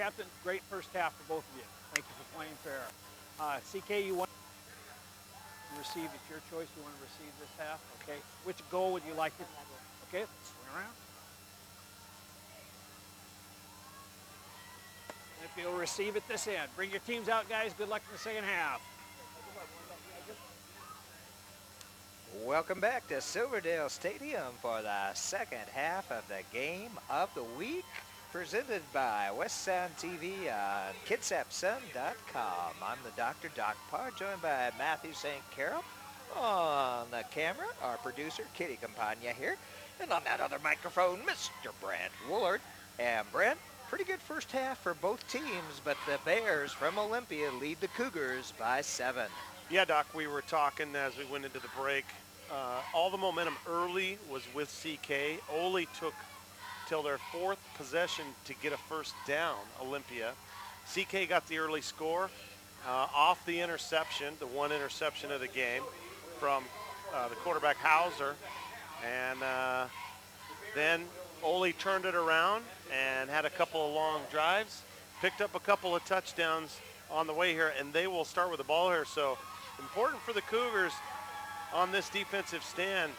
Captain, great first half for both of you. Thank you for playing fair. CK, you want to receive, it's your choice, you want to receive this half, okay? Which goal would you like to, okay, swing around. If you'll receive it this end. Bring your teams out, guys. Good luck in the second half. Welcome back to Silverdale Stadium for the second half of the game of the week, presented by West Sound TV on KitsapSun.com. I'm the Dr. Doc Parr, joined by Matthew St. Carol. On the camera, our producer, Kitty Campagna here. And on that other microphone, Mr. Brent Woolard. And Brent, pretty good first half for both teams, but the Bears from Olympia lead the Cougars by 7. Yeah, Doc, we were talking as we went into the break. All the momentum early was with CK. Ole took till their 4th possession to get a first down, Olympia. CK got the early score off the interception, the one interception of the game from the quarterback Hauser. And then Ole turned it around and had a couple of long drives, picked up a couple of touchdowns on the way here, and they will start with the ball here. So important for the Cougars on this defensive stand.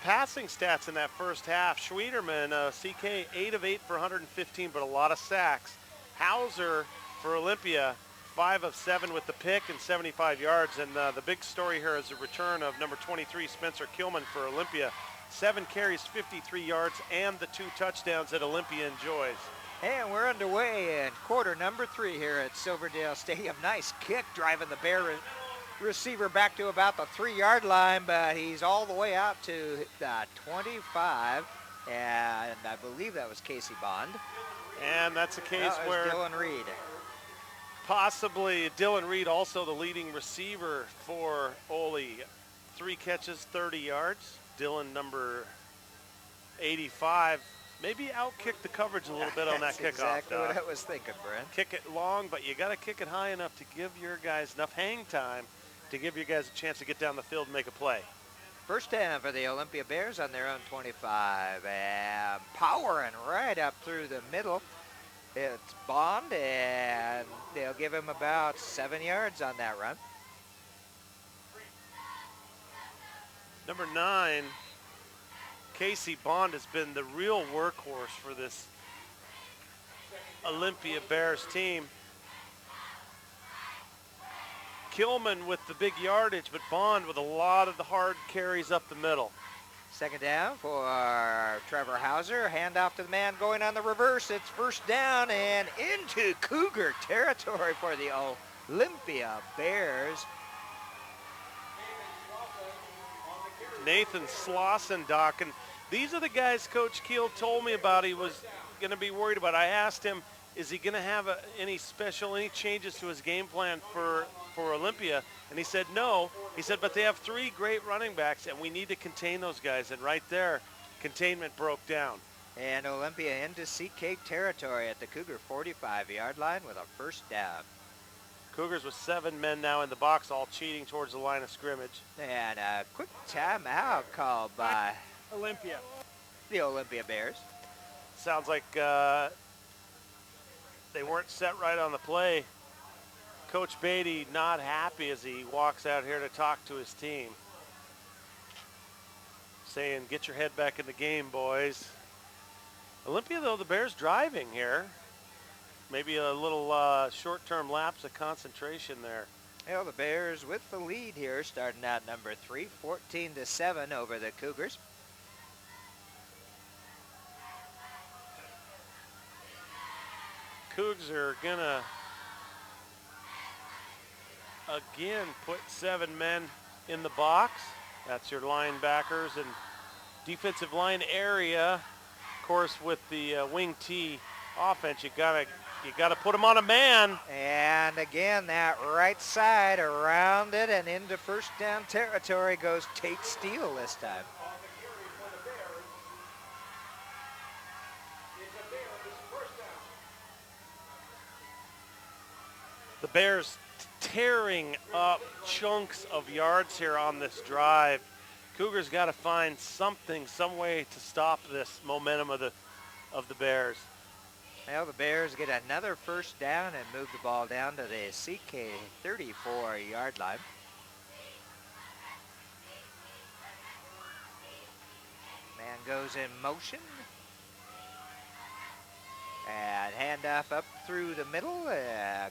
Passing stats in that first half, Schwederman, CK, 8 of 8 for 115, but a lot of sacks. Hauser for Olympia, 5 of 7 with the pick and 75 yards. And the big story here is the return of number 23, Spencer Kilman for Olympia. 7 carries, 53 yards, and the 2 touchdowns that Olympia enjoys. And we're underway in quarter number 3 here at Silverdale Stadium. Nice kick driving the Bear receiver back to about the 3-yard line, but he's all the way out to the 25, and I believe that was Casey Bond. And that's a case where Dylan Reed. Possibly Dylan Reed, also the leading receiver for Ole. 3 catches, 30 yards. Dylan, number 85, maybe outkicked the coverage a little bit on that kickoff. That's exactly what I was thinking, Brent. Kick it long, but you got to kick it high enough to give your guys enough hang time to give you guys a chance to get down the field and make a play. First down for the Olympia Bears on their own 25, and powering right up through the middle. It's Bond, and they'll give him about 7 yards on that run. Number 9, Casey Bond, has been the real workhorse for this Olympia Bears team. Kilman with the big yardage, but Bond with a lot of the hard carries up the middle. Second down for Trevor Hauser. Handoff to the man going on the reverse. It's first down and into Cougar territory for the Olympia Bears. Nathan Slauson, Doc, and these are the guys Coach Keel told me about he was going to be worried about. I asked him, is he going to have any changes to his game plan for Olympia? And he said no. He said, but they have 3 great running backs, and we need to contain those guys. And right there, containment broke down. And Olympia into CK territory at the Cougar 45-yard line with a first down. Cougars with 7 men now in the box, all cheating towards the line of scrimmage. And a quick timeout called by Olympia. The Olympia Bears. Sounds like they weren't set right on the play. Coach Beatty not happy as he walks out here to talk to his team. Saying, get your head back in the game, boys. Olympia, though, the Bears driving here. Maybe a little short-term lapse of concentration there. Well, the Bears with the lead here, starting out number 3, 14-7 over the Cougars. Cougs are gonna again put 7 men in the box. That's your linebackers and defensive line area. Of course, with the wing T offense, you gotta put them on a man. And again, that right side around it and into first down territory goes Tate Steele this time. The Bears tearing up chunks of yards here on this drive. Cougars got to find something, some way to stop this momentum of the Bears. Well, the Bears get another first down and move the ball down to the CK 34-yard line. Man goes in motion. And handoff up through the middle.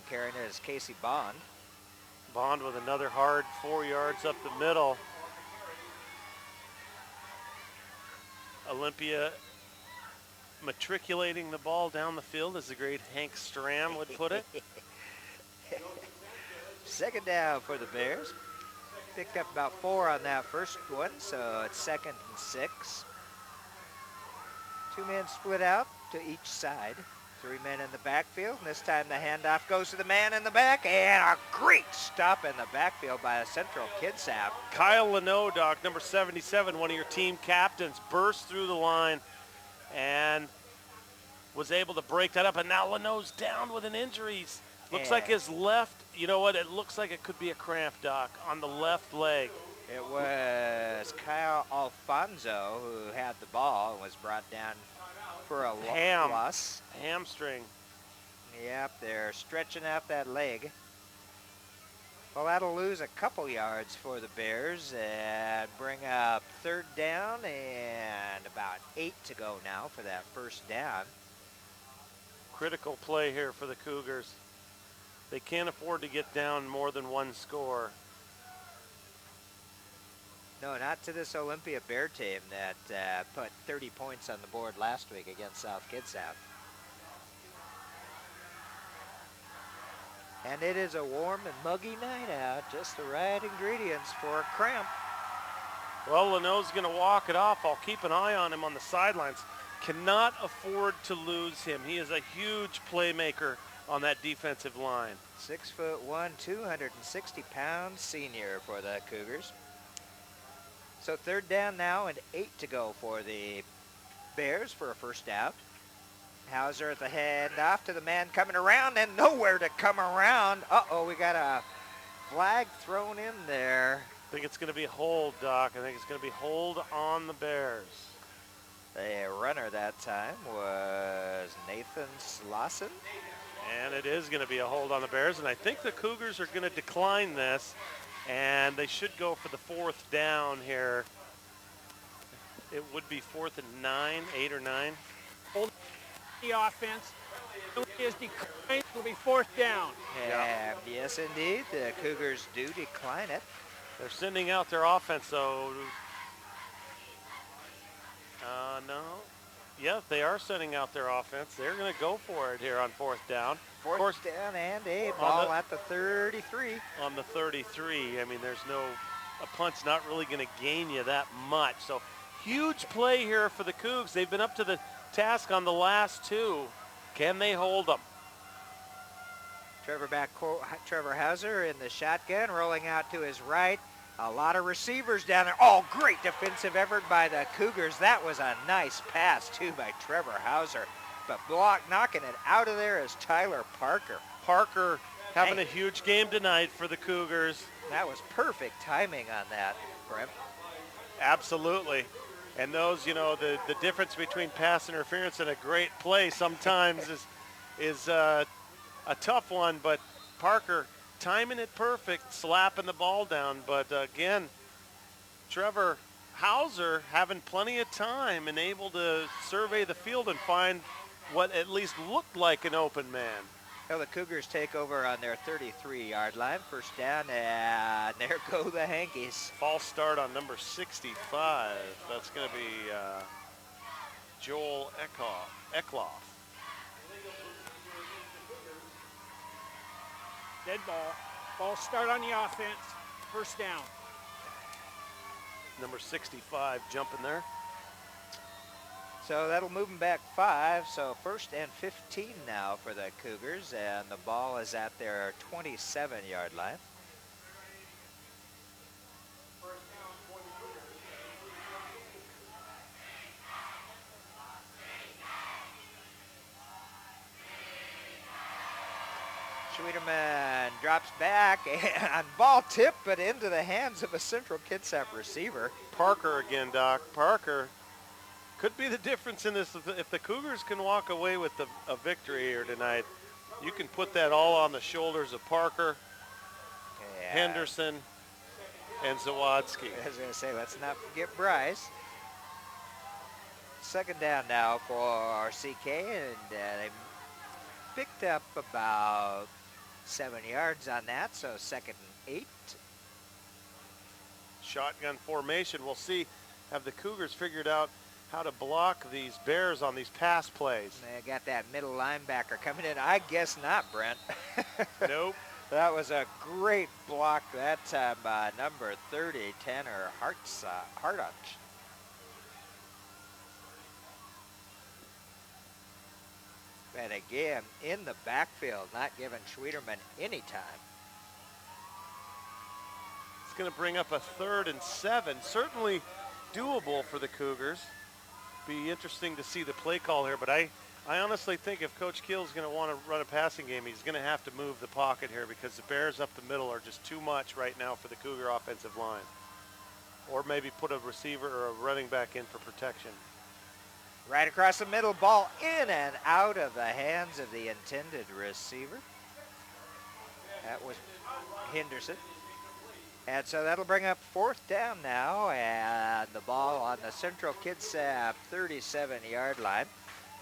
Carrying it is Casey Bond. Bond with another hard 4 yards up the middle. Olympia matriculating the ball down the field, as the great Hank Stram would put it. Second down for the Bears. Picked up about 4 on that first one, so it's 2nd and 6. 2 men split out to each side. 3 men in the backfield, and this time the handoff goes to the man in the back, and a great stop in the backfield by a Central Kitsap. Kyle Leno, Doc, number 77, one of your team captains, burst through the line and was able to break that up. And now Leno's down with an injury. Looks like his left, you know what, it looks like it could be a cramp, Doc, on the left leg. It was Kyle Alfonso who had the ball and was brought down for a loss. Hamstring. Yep, they're stretching out that leg. Well, that'll lose a couple yards for the Bears and bring up 3rd down and about 8 to go now for that first down. Critical play here for the Cougars. They can't afford to get down more than 1 score. No, not to this Olympia Bear team that put 30 points on the board last week against South Kitsap. And it is a warm and muggy night out, just the right ingredients for a cramp. Well, Leno's going to walk it off. I'll keep an eye on him on the sidelines. Cannot afford to lose him. He is a huge playmaker on that defensive line. 6'1", 260-pound senior for the Cougars. So 3rd down now and 8 to go for the Bears for a first out. Hauser at the handoff to the man coming around, and nowhere to come around. Uh-oh, we got a flag thrown in there. I think it's going to be a hold, Doc. I think it's going to be hold on the Bears. The runner that time was Nathan Slauson. And it is going to be a hold on the Bears, and I think the Cougars are going to decline this, and they should go for the 4th down here. It would be 4th and 9, 8 or 9. Hold the offense. Is declined. It'll be 4th down. And yes, indeed, the Cougars do decline it. They're sending out their offense, though. No. Yeah, they are sending out their offense. They're going to go for it here on 4th down. 4th down and a ball at the 33. On the 33. I mean, a punt's not really going to gain you that much. So huge play here for the Cougs. They've been up to the task on the last 2. Can they hold them? Trevor Hauser in the shotgun, rolling out to his right. A lot of receivers down there. Oh, great defensive effort by the Cougars. That was a nice pass, too, by Trevor Hauser. But knocking it out of there is Tyler Parker. Parker having a huge game tonight for the Cougars. That was perfect timing on that, Brent. Absolutely. And those, you know, the difference between pass interference and a great play sometimes is a tough one, but Parker timing it perfect, slapping the ball down. But again, Trevor Hauser having plenty of time and able to survey the field and find what at least looked like an open man. Well, the Cougars take over on their 33-yard line. First down, and there go the Hankies. False start on number 65. That's going to be Joel Eckloff. Dead ball. Ball start on the offense. First down. Number 65 jumping there. So that'll move them back 5. So 1st and 15 now for the Cougars, and the ball is at their 27-yard line. Schwieterman drops back and ball tipped, but into the hands of a Central Kitsap receiver. Parker again, Doc. Parker Could be the difference in this. If the Cougars can walk away with a victory here tonight, you can put that all on the shoulders of Parker, Henderson, and Zawadzki. I was going to say, let's not forget Bryce. Second down now for CK, and they picked up about 7 yards on that, so 2nd and 8. Shotgun formation. We'll see, have the Cougars figured out how to block these Bears on these pass plays? They got that middle linebacker coming in. I guess not, Brent. Nope. That was a great block that time by number 30, Tanner Hartach. And again, in the backfield, not giving Schwederman any time. It's going to bring up a 3rd and 7. Certainly doable for the Cougars. Be interesting to see the play call here, but I honestly think if Coach Keel's going to want to run a passing game, he's going to have to move the pocket here because the Bears up the middle are just too much right now for the Cougar offensive line. Or maybe put a receiver or a running back in for protection. Right across the middle, ball in and out of the hands of the intended receiver. That was Henderson. And so that'll bring up 4th down now, and the ball on the Central Kitsap 37-yard line.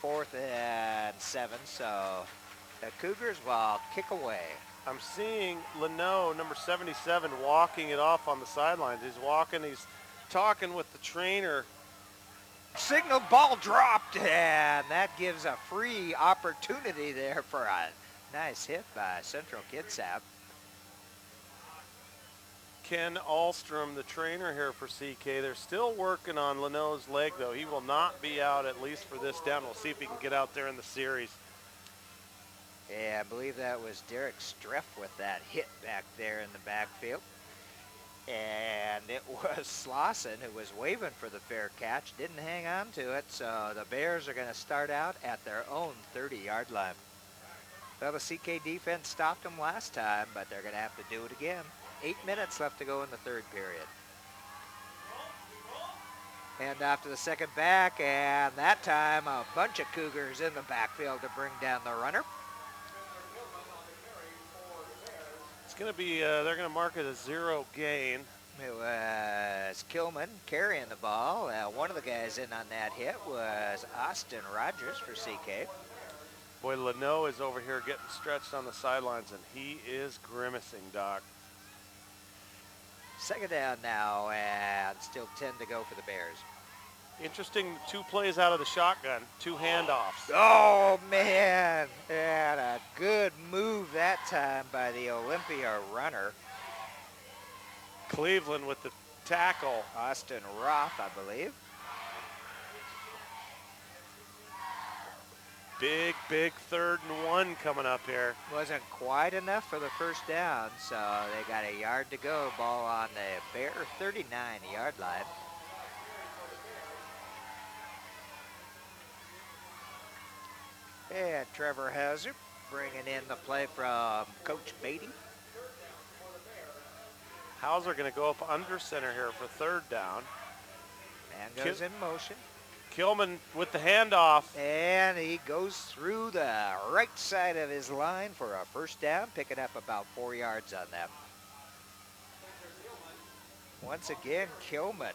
4th and 7, so the Cougars will kick away. I'm seeing Leno, number 77, walking it off on the sidelines. He's walking, he's talking with the trainer. Signal ball dropped, and that gives a free opportunity there for a nice hit by Central Kitsap. Ken Alstrom, the trainer here for CK. They're still working on Leno's leg, though. He will not be out at least for this down. We'll see if he can get out there in the series. Yeah, I believe that was Derek Streff with that hit back there in the backfield. And it was Slauson who was waving for the fair catch, didn't hang on to it, so the Bears are going to start out at their own 30-yard line. Well, the CK defense stopped them last time, but they're going to have to do it again. 8 minutes left to go in the 3rd period. And off to the second back, and that time a bunch of Cougars in the backfield to bring down the runner. It's going to be, they're going to mark it a 0 gain. It was Kilman carrying the ball. One of the guys in on that hit was Austin Rogers for CK. Boy, Leno is over here getting stretched on the sidelines, and he is grimacing, Doc. 2nd down now, and still 10 to go for the Bears. Interesting 2 plays out of the shotgun, 2 handoffs. Oh, man. And a good move that time by the Olympia runner. Cleveland with the tackle. Austin Roth, I believe. Big 3rd and 1 coming up here. Wasn't quite enough for the 1st down, so they got a yard to go. Ball on the Bear 39-yard line. And Trevor Hauser bringing in the play from Coach Beatty. Hauser going to go up under center here for 3rd down. And goes in motion. Kilman with the handoff. And he goes through the right side of his line for a 1st down, picking up about 4 yards on that. Once again, Kilman.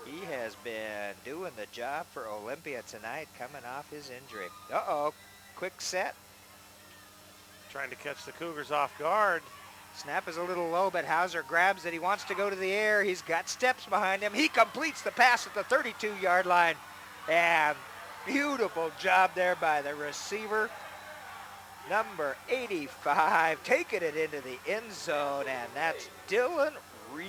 He has been doing the job for Olympia tonight, coming off his injury. Uh-oh, quick set. Trying to catch the Cougars off guard. Snap is a little low, but Hauser grabs it. He wants to go to the air. He's got steps behind him. He completes the pass at the 32-yard line. And beautiful job there by the receiver. Number 85, taking it into the end zone, and that's Dylan Reed.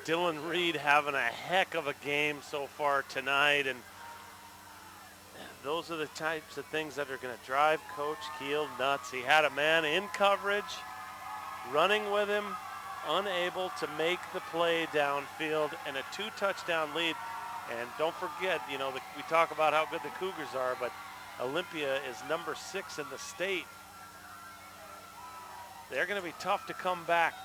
Dylan Reed having a heck of a game so far tonight, and those are the types of things that are going to drive Coach Keel nuts. He had a man in coverage, running with him, unable to make the play downfield, and a 2-touchdown lead. And don't forget, you know, we talk about how good the Cougars are, but Olympia is number 6 in the state. They're going to be tough to come back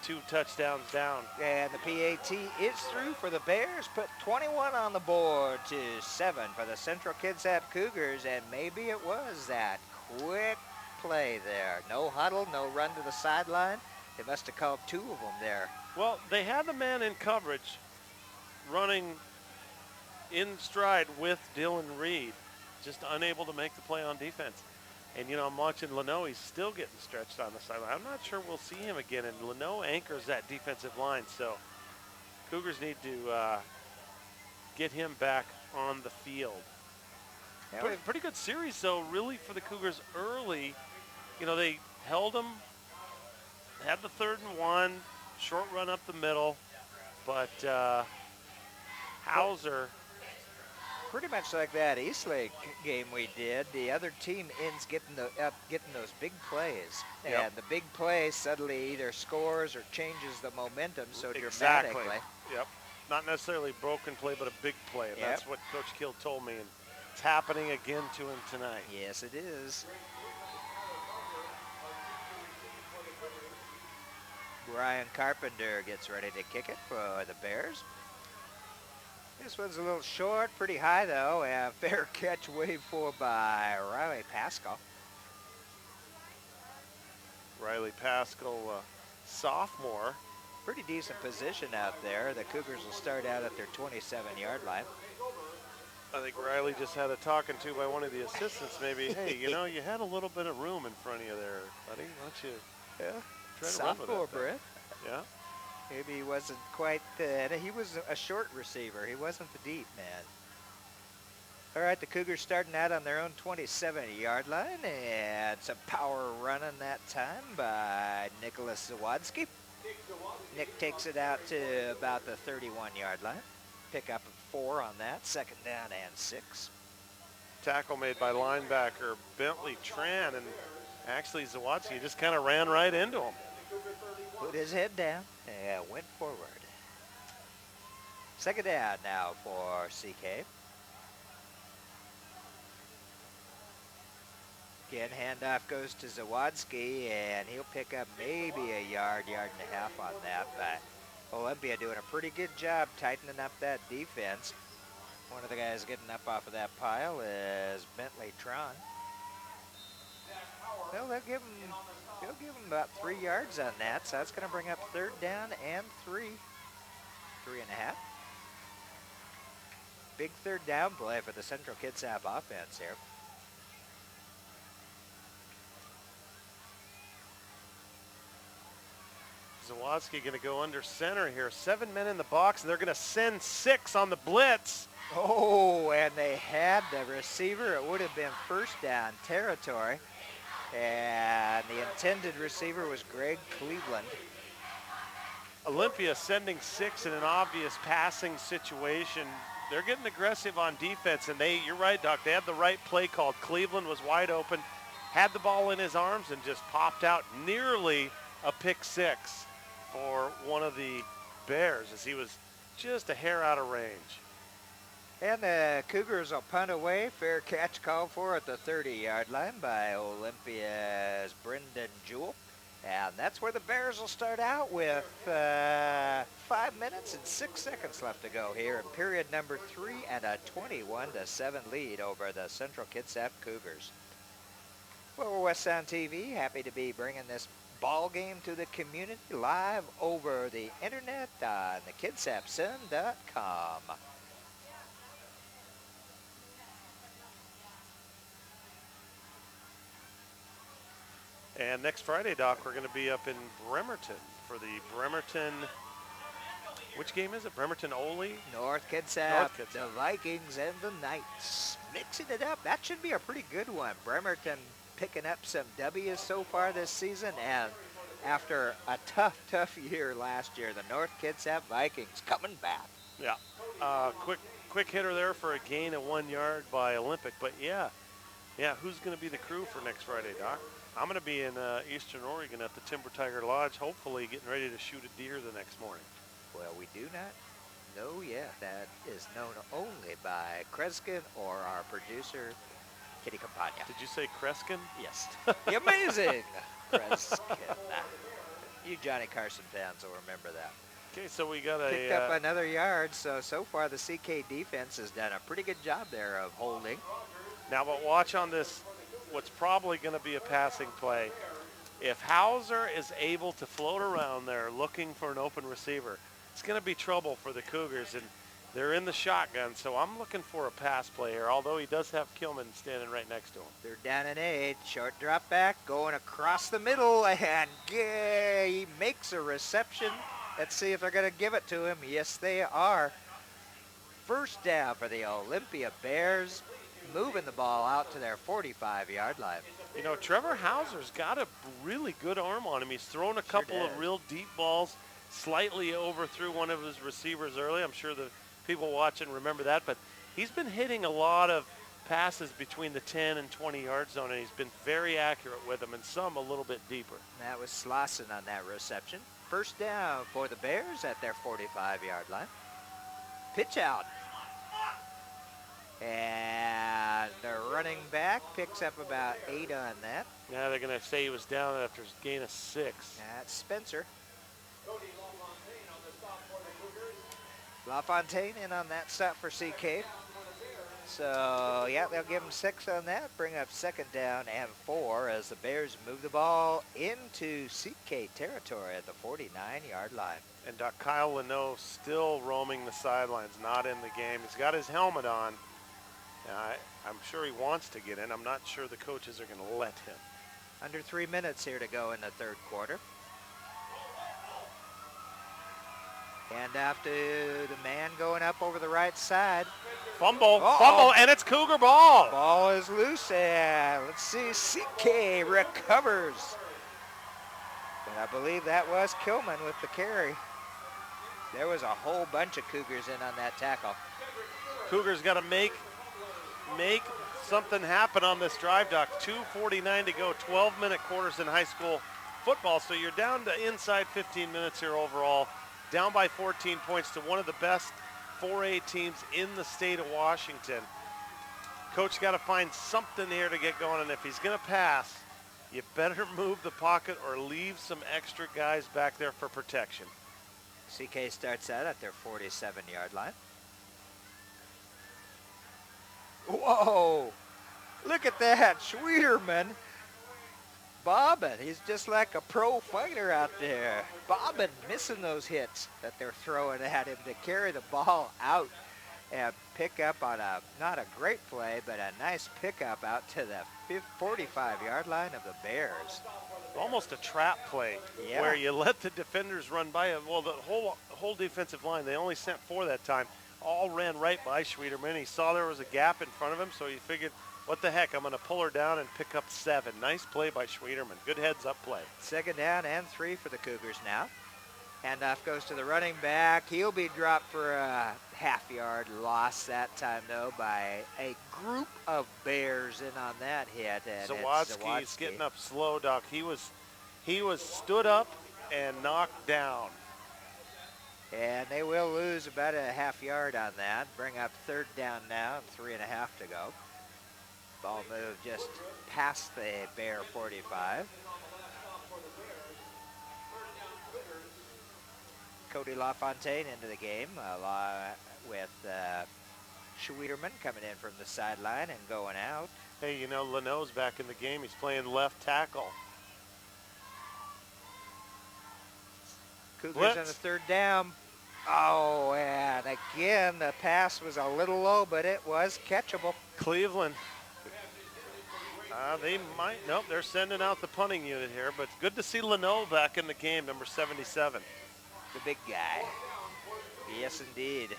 2 touchdowns down. And the PAT is through for the Bears. Put 21 on the board to 7 for the Central Kitsap Cougars. And maybe it was that quick play there. No huddle, no run to the sideline. They must have called 2 of them there. Well, they had the man in coverage running in stride with Dylan Reed, just unable to make the play on defense. And, you know, I'm watching Leno. He's still getting stretched on the sideline. I'm not sure we'll see him again. And Leno anchors that defensive line. So Cougars need to get him back on the field. Yeah, Pretty good series, though, really, for the Cougars early. You know, they held them, had the 3rd and 1, short run up the middle. But Hauser... Pretty much like that Eastlake game we did. The other team ends getting those big plays. Yep. And the big play suddenly either scores or changes the momentum so Exactly. dramatically. Yep. Not necessarily a broken play, but a big play. And Yep. that's what Coach Kill told me. And it's happening again to him tonight. Yes, it is. Brian Carpenter gets ready to kick it for the Bears. This one's a little short, pretty high though, and fair catch waved for by Riley Pascal. Riley Pascal, sophomore. Pretty decent position out there. The Cougars will start out at their 27-yard line. I think Riley just had a talking to by one of the assistants maybe. Hey, you know, you had a little bit of room in front of you there, buddy. Why don't you try to run with Sophomore, it? Brett. Yeah. Maybe he wasn't quite, he was a short receiver. He wasn't the deep man. All right, the Cougars starting out on their own 27-yard line, and some power running that time by Nicholas Zawadski. Nick takes it out to about the 31-yard line. Pick up 4 on that, 2nd down and 6. Tackle made by linebacker Bentley Tran, and actually Zawadski just kind of ran right into him. Put his head down and went forward. 2nd down now for CK. Again, handoff goes to Zawadski, and he'll pick up maybe a yard and a half on that. But Olympia doing a pretty good job tightening up that defense. One of the guys getting up off of that pile is Bentley Tron. Well, they'll give him about 3 yards on that, so that's going to bring up 3rd down and 3. 3.5. Big 3rd down play for the Central Kitsap offense here. Zawadski going to go under center here. 7 men in the box, and they're going to send 6 on the blitz. Oh, and they had the receiver. It would have been 1st down territory. And the intended receiver was Greg Cleveland. Olympia sending 6 in an obvious passing situation. They're getting aggressive on defense, and you're right, Doc, they had the right play called. Cleveland was wide open, had the ball in his arms, and just popped out nearly a pick 6 for one of the Bears as he was just a hair out of range. And the Cougars will punt away. Fair catch called for at the 30-yard line by Olympia's Brendan Jewell. And that's where the Bears will start out with 5 minutes and 6 seconds left to go here in period number 3 and a 21-7 lead over the Central Kitsap Cougars. Well, we're West Sound TV. Happy to be bringing this ball game to the community live over the internet on the KitsapSun.com. And next Friday, Doc, we're going to be up in Bremerton for the Bremerton, which game is it? Bremerton Ole? North Kitsap, the Vikings and the Knights. Mixing it up. That should be a pretty good one. Bremerton picking up some W's so far this season, and after a tough year last year, the North Kitsap Vikings coming back. Yeah. Quick hitter there for a gain of 1 yard by Olympic. But yeah, who's going to be the crew for next Friday, Doc? I'm going to be in Eastern Oregon at the Timber Tiger Lodge, hopefully getting ready to shoot a deer the next morning. Well, we do not know yet. That is known only by Kreskin or our producer, Kitty Campagna. Did you say Kreskin? Yes. The amazing Kreskin. You Johnny Carson fans will remember that. Okay, so we got Picked up another yard, so far the CK defense has done a pretty good job there of holding. Now, but watch on this, what's probably going to be a passing play. If Hauser is able to float around there looking for an open receiver, it's going to be trouble for the Cougars, and they're in the shotgun, so I'm looking for a pass play here, although he does have Kilman standing right next to him. They're down and 8, short drop back, going across the middle, and he makes a reception. Let's see if they're going to give it to him. Yes, they are. First down for the Olympia Bears, moving the ball out to their 45-yard line. You know, Trevor Hauser's got a really good arm on him. He's thrown a couple of real deep balls, slightly overthrew one of his receivers early. I'm sure the people watching remember that, but he's been hitting a lot of passes between the 10 and 20-yard zone, and he's been very accurate with them, and some a little bit deeper. That was Slauson on that reception. First down for the Bears at their 45-yard line. Pitch out. And the running back picks up about 8 on that. Yeah, they're going to say he was down after his gain of 6. That's Spencer. LaFontaine in on that stop for CK. So, yeah, they'll give him 6 on that. Bring up second down and 4 as the Bears move the ball into CK territory at the 49-yard line. And Kyle Leno still roaming the sidelines, not in the game. He's got his helmet on. I'm sure he wants to get in. I'm not sure the coaches are going to let him. Under 3 minutes here to go in the third quarter. And after the man going up over the right side. Fumble, fumble, and it's Cougar ball. Ball is loose, and let's see, CK recovers. And I believe that was Kilman with the carry. There was a whole bunch of Cougars in on that tackle. Cougars got to make something happen on this drive, Doc. 2:49 to go, 12-minute quarters in high school football. So you're down to inside 15 minutes here overall, down by 14 points to one of the best 4A teams in the state of Washington. Coach got to find something here to get going, and if he's going to pass, you better move the pocket or leave some extra guys back there for protection. CK starts out at their 47-yard line. Whoa, look at that, Schwederman bobbing. He's just like a pro fighter out there. Bobbing, missing those hits that they're throwing at him to carry the ball out and pick up on not a great play, but a nice pickup out to the 45-yard line of the Bears. Almost a trap play where you let the defenders run by him. Well, the whole defensive line, they only sent 4 that time, all ran right by Schwederman. He saw there was a gap in front of him, so he figured, what the heck, I'm going to pull her down and pick up 7. Nice play by Schwederman. Good heads-up play. Second down and 3 for the Cougars now. Handoff goes to the running back. He'll be dropped for a half-yard loss that time, though, by a group of Bears in on that hit. And Zawadzki's getting up slow, Doc. He was stood up and knocked down. And they will lose about a half-yard on that. Bring up third down now, 3.5 to go. Ball moved just past the Bear 45. Cody LaFontaine into the game, with Schwederman coming in from the sideline and going out. Hey, you know, Leno's back in the game. He's playing left tackle. Cougars on the third down. Oh, and again, the pass was a little low, but it was catchable. Cleveland. They might, nope, they're sending out the punting unit here, but it's good to see Leno back in the game, number 77. The big guy. Yes, indeed.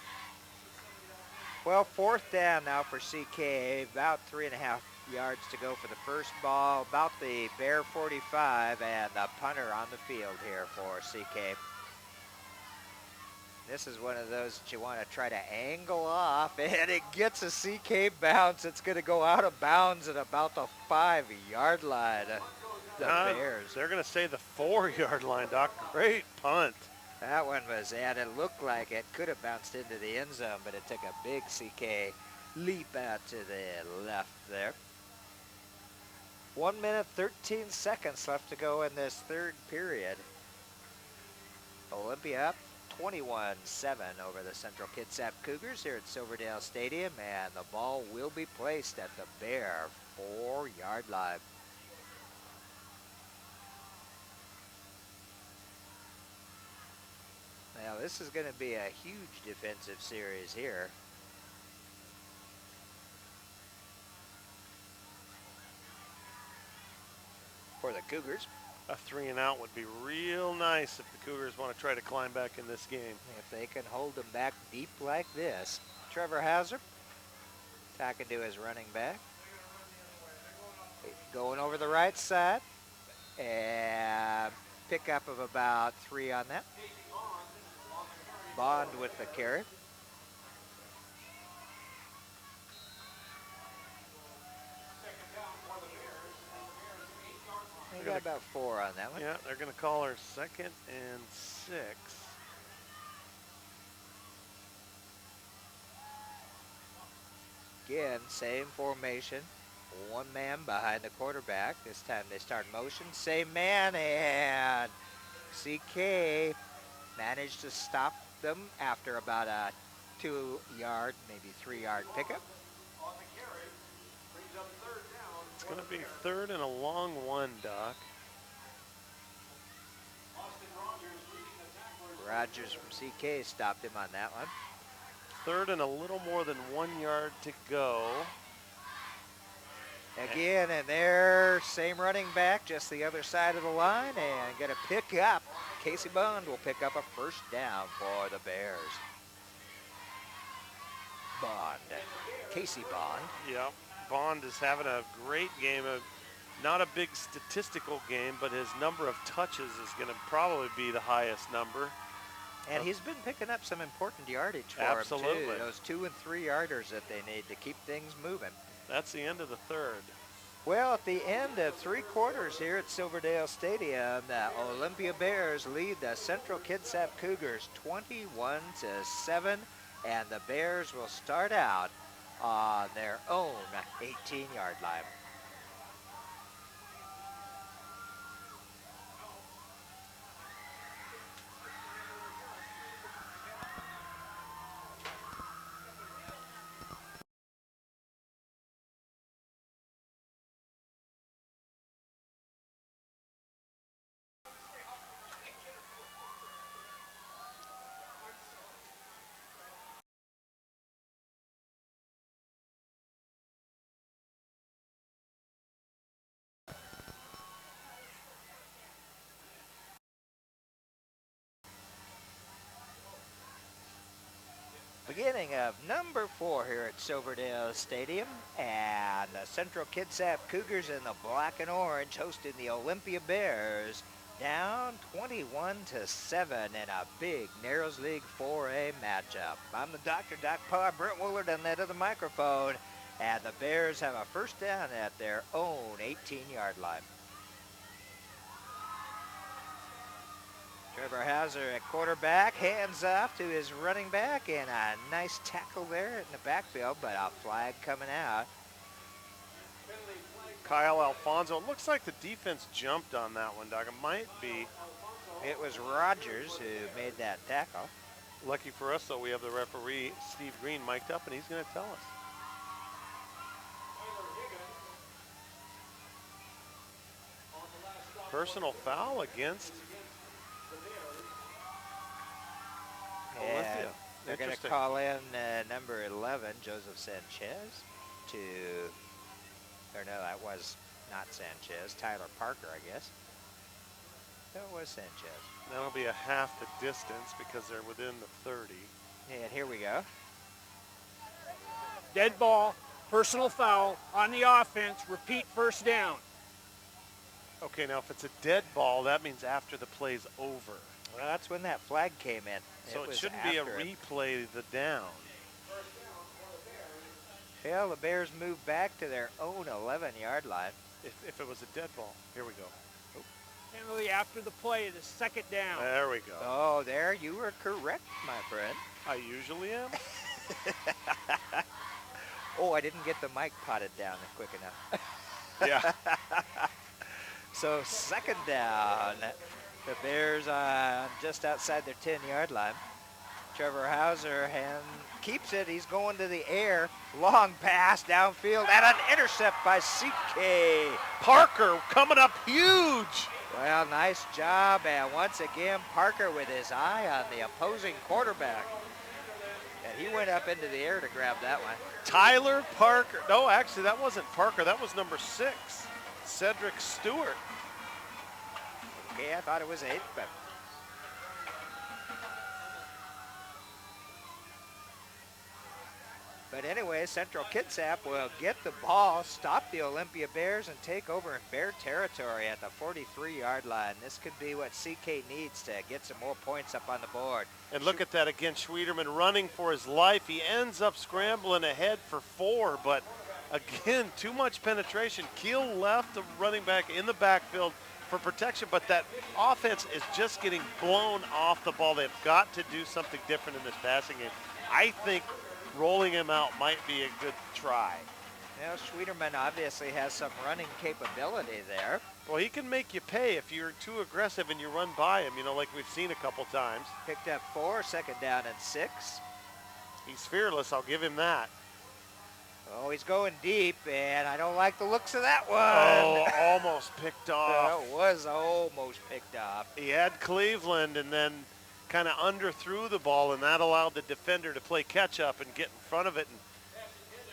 Well, fourth down now for CK, about 3.5 yards to go for the first ball, about the Bear 45, and the punter on the field here for CK. This is one of those that you want to try to angle off, and it gets a CK bounce. It's going to go out of bounds at about the 5-yard line. The Bears. They're going to say the 4-yard line, Doc. Great punt. That one was, and it looked like it could have bounced into the end zone, but it took a big CK leap out to the left there. 1 minute, 13 seconds left to go in this third period. Olympia up 21-7 over the Central Kitsap Cougars here at Silverdale Stadium, and the ball will be placed at the Bear 4-yard line. Now this is going to be a huge defensive series here. For the Cougars. A 3 and out would be real nice if the Cougars want to try to climb back in this game. If they can hold them back deep like this. Trevor Hauser talking to his running back. Going over the right side. And pickup of about 3 on that. Bond with the carry. They got about 4 on that one. Yeah, they're going to call her 2nd and 6. Again, same formation. 1 man behind the quarterback. This time they start motion. Same man, and CK managed to stop them after about a 2-yard, maybe 3-yard pickup. It's going to be 3rd and a long 1, Doc. Rogers from CK stopped him on that one. 3rd and a little more than 1 yard to go. Again, and there, same running back, just the other side of the line, and going to pick up. Casey Bond will pick up a 1st down for the Bears. Bond, Casey Bond. Yep, Bond is having a great game. Not a big statistical game, but his number of touches is going to probably be the highest number. And he's been picking up some important yardage for Absolutely. him, too. Those 2- and 3-yarders that they need to keep things moving. That's the end of the 3rd. Well, at the end of 3 quarters here at Silverdale Stadium, the Olympia Bears lead the Central Kitsap Cougars 21-7, and the Bears will start out on their own 18-yard line. Beginning of number 4 here at Silverdale Stadium, and the Central Kitsap Cougars in the black and orange hosting the Olympia Bears, down 21-7 in a big Narrows League 4A matchup. I'm the Dr. Doc Parr, Brent Willard on that other microphone, and the Bears have a 1st down at their own 18-yard line. Trevor Hauser at quarterback, hands off to his running back, and a nice tackle there in the backfield, but a flag coming out. Kyle Alfonso. It looks like the defense jumped on that one, Doc. It might be. It was Rogers who made that tackle. Lucky for us, though, we have the referee, Steve Green, mic'd up, and he's going to tell us. Personal foul against Olympia. They're going to Interesting. call in number 11, Joseph Sanchez, to, or no, that was not Sanchez, Tyler Parker, I guess. No, it was Sanchez. That'll be a half the distance because they're within the 30. And here we go. Dead ball, personal foul on the offense, repeat 1st down. Okay, now if it's a dead ball, that means after the play's over. Well, that's when that flag came in. So it was shouldn't be a after it. replay the down. Well, the Bears move back to their own 11-yard line. If it was a dead ball. Here we go. Penalty after the play, it is 2nd down. There we go. Oh, there you were correct, my friend. I usually am. Oh, I didn't get the mic potted down quick enough. Yeah. So 2nd down The Bears just outside their 10-yard line. Trevor Hauser keeps it. He's going to the air. Long pass downfield and an intercept by CK. Parker coming up huge. Well, nice job. And once again, Parker with his eye on the opposing quarterback. And he went up into the air to grab that one. Tyler Parker. No, actually, that wasn't Parker. That was number 6, Cedric Stewart. Okay, I thought it was 8, but anyway, Central Kitsap will get the ball, stop the Olympia Bears, and take over in Bear territory at the 43-yard line. This could be what CK needs to get some more points up on the board. And look at that again, Schwederman running for his life. He ends up scrambling ahead for 4, but again, too much penetration. Keel left the running back in the backfield for protection, but that offense is just getting blown off the ball. They've got to do something different in this passing game. I think rolling him out might be a good try. Now, Schwederman obviously has some running capability there. Well, he can make you pay if you're too aggressive and you run by him, like we've seen a couple times. Picked up 4, 2nd down and 6. He's fearless, I'll give him that. Oh, he's going deep, and I don't like the looks of that one. Oh, almost picked off. That was almost picked off. He had Cleveland and then kind of underthrew the ball, and that allowed the defender to play catch up and get in front of it. And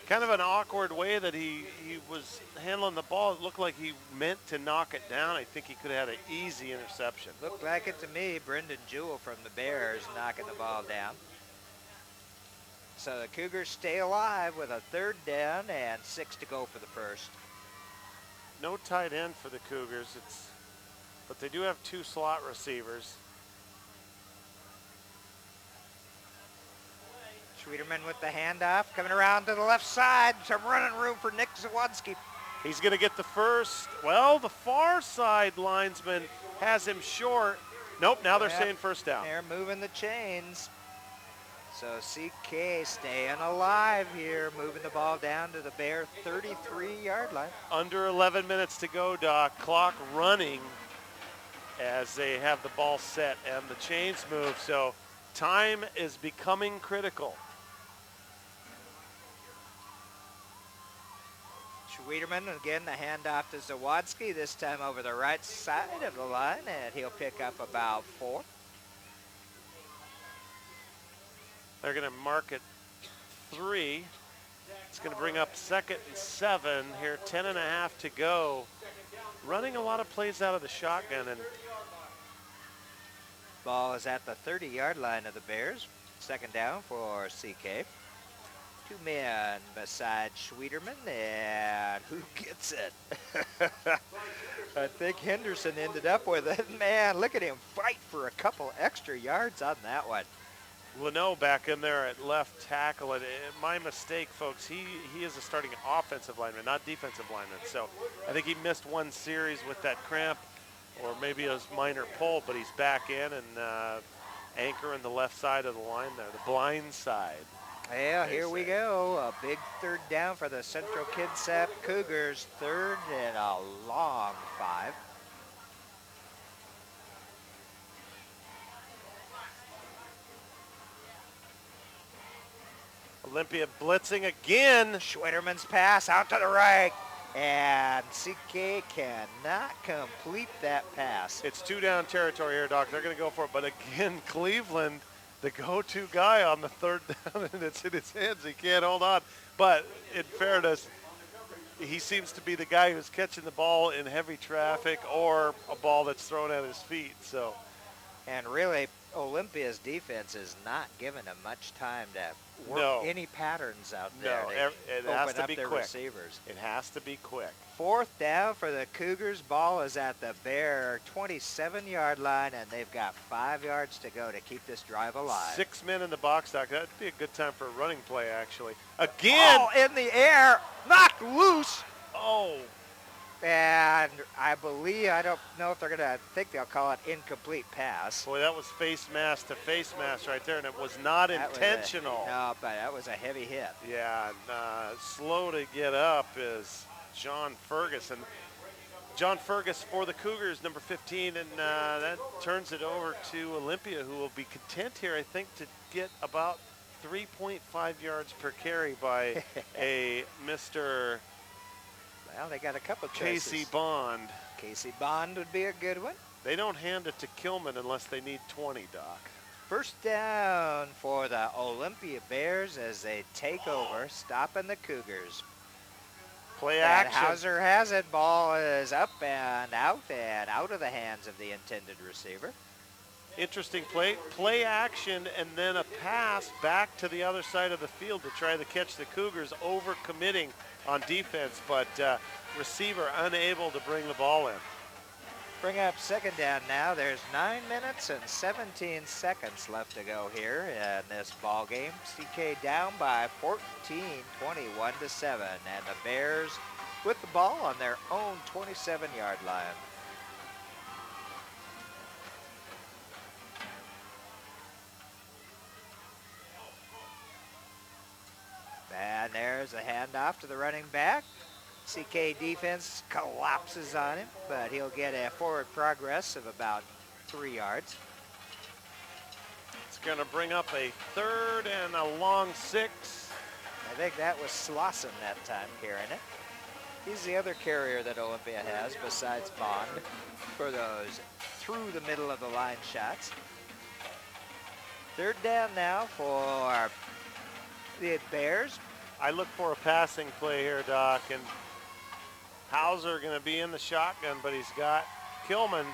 kind of an awkward way that he was handling the ball. It looked like he meant to knock it down. I think he could have had an easy interception. Looked like it to me. Brendan Jewell from the Bears knocking the ball down. So the Cougars stay alive with a 3rd down and 6 to go for the first. No tight end for the Cougars, but they do have 2 slot receivers. Schwederman with the handoff, coming around to the left side. Some running room for Nick Zawadzki. He's going to get the first. Well, the far side linesman has him short. Nope, now they're saying first down. They're moving the chains. So CK staying alive here, moving the ball down to the Bear 33-yard line. Under 11 minutes to go, Doc. Clock running as they have the ball set and the chains move. So time is becoming critical. Schwederman, again, the handoff to Zawadzki, this time over the right side of the line, and he'll pick up about 4. They're going to mark it 3. It's going to bring up 2nd and 7 here, 10.5 to go. Running a lot of plays out of the shotgun. And ball is at the 30-yard line of the Bears. 2nd down for CK. 2 men beside Schwederman, and who gets it? I think Henderson ended up with it. Man, look at him fight for a couple extra yards on that one. Leno back in there at left tackle. And my mistake, folks, he is a starting offensive lineman, not defensive lineman. So I think he missed one series with that cramp or maybe a minor pull, but he's back in and anchoring the left side of the line there, the blind side. Well, here we go. A big 3rd down for the Central Kitsap Cougars. 3rd and a long 5. Olympia blitzing again. Schwederman's pass out to the right. And CK cannot complete that pass. It's 2 down territory here, Doc. They're going to go for it. But again, Cleveland, the go-to guy on the 3rd down, and it's in his hands. He can't hold on. But in fairness, he seems to be the guy who's catching the ball in heavy traffic or a ball that's thrown at his feet. So, and really, Olympia's defense is not giving him much time to work any patterns out there. No, it has to be their quick. Receivers. It has to be quick. 4th down for the Cougars. Ball is at the Bear 27-yard line, and they've got 5 yards to go to keep this drive alive. 6 men in the box, Doc. That'd be a good time for a running play, actually. Again! Oh, in the air, knocked loose. Oh. And I don't know if I think they'll call it incomplete pass. Boy, that was face mask to face mask right there, and it was not intentional. No, but that was a heavy hit. Yeah, and, slow to get up is John Ferguson. John Fergus for the Cougars, number 15, and that turns it over to Olympia, who will be content here, I think, to get about 3.5 yards per carry by a Mr. Well, they got a couple choices. Casey Bond. Casey Bond would be a good one. They don't hand it to Kilman unless they need 20, Doc. First down for the Olympia Bears as they take over, stopping the Cougars. Play And action. Hauser has it. Ball is up and out of the hands of the intended receiver. Interesting play action, and then a pass back to the other side of the field to try to catch the Cougars, over-committing on defense, but receiver unable to bring the ball in. Bring up second down now. There's 9 minutes and 17 seconds left to go here in this ball game. CK down by 14, 21-7, and the Bears with the ball on their own 27-yard line. And there's a handoff to the running back. CK defense collapses on him, but he'll get a forward progress of about 3 yards. It's going to bring up a 3rd and a long 6. I think that was Slauson that time carrying it. He's the other carrier that Olympia has besides Bond for those through the middle of the line shots. 3rd down now for the Bears. I look for a passing play here, Doc, and Hauser going to be in the shotgun, but he's got Kilman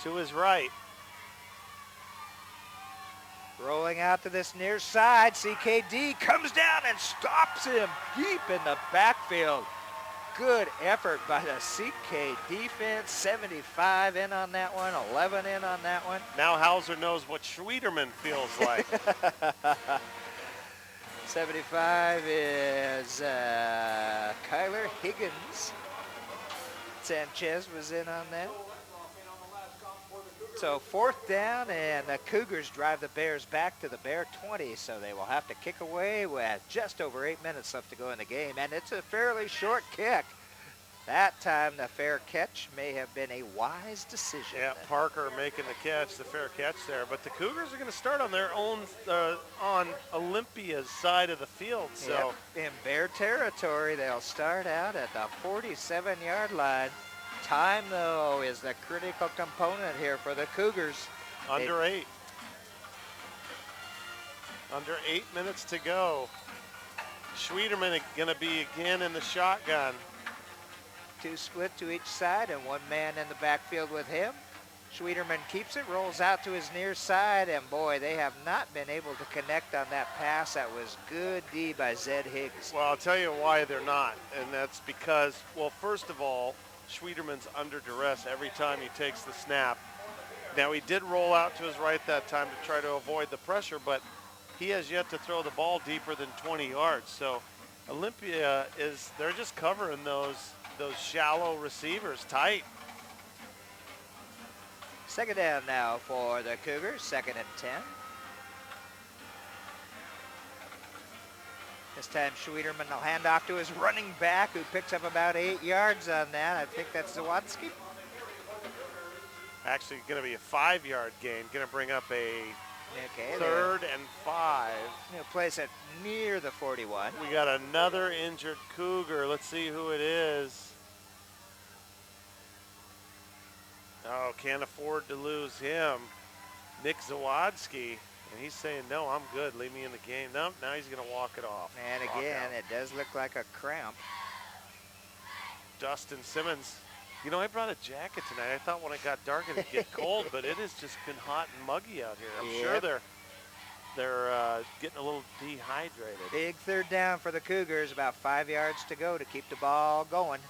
to his right. Rolling out to this near side, CKD comes down and stops him deep in the backfield. Good effort by the CK defense. 75 in on that one, 11 in on that one. Now Hauser knows what Schwieterman feels like. 75 is Kyler Higgins. Sanchez was in on that. So 4th down, and the Cougars drive the Bears back to the Bear 20, so they will have to kick away with just over 8 minutes left to go in the game, and it's a fairly short kick. That time the fair catch may have been a wise decision. Yeah, Parker making the catch, the fair catch there. But the Cougars are going to start on their own, on Olympia's side of the field. So yep. In Bear territory, they'll start out at the 47-yard line. Time, though, is the critical component here for the Cougars. Under 8. Under 8 minutes to go. Schwieterman going to be again in the shotgun. 2 split to each side and 1 man in the backfield with him. Schwieterman keeps it, rolls out to his near side, and boy, they have not been able to connect on that pass. That was good D by Zed Higgs. Well, I'll tell you why they're not, and that's because, well, first of all, Schwieterman's under duress every time he takes the snap. Now, he did roll out to his right that time to try to avoid the pressure, but he has yet to throw the ball deeper than 20 yards. So Olympia they're just covering those shallow receivers tight. Second down now for the Cougars, 2nd and 10. This time Schwieterman will hand off to his running back, who picks up about 8 yards on that. I think that's Zawadzki. Actually going to be a 5-yard gain, going to bring up a Okay, 3rd and 5. He'll place it near the 41. We got another injured Cougar. Let's see who it is. Oh, can't afford to lose him. Nick Zawadzki. And he's saying, no, I'm good. Leave me in the game. No, now he's going to walk it off. And again, it does look like a cramp. Dustin Simmons. You know, I brought a jacket tonight. I thought when it got dark it'd get cold, but it has just been hot and muggy out here. I'm sure they're getting a little dehydrated. Big 3rd down for the Cougars. About 5 yards to go to keep the ball going.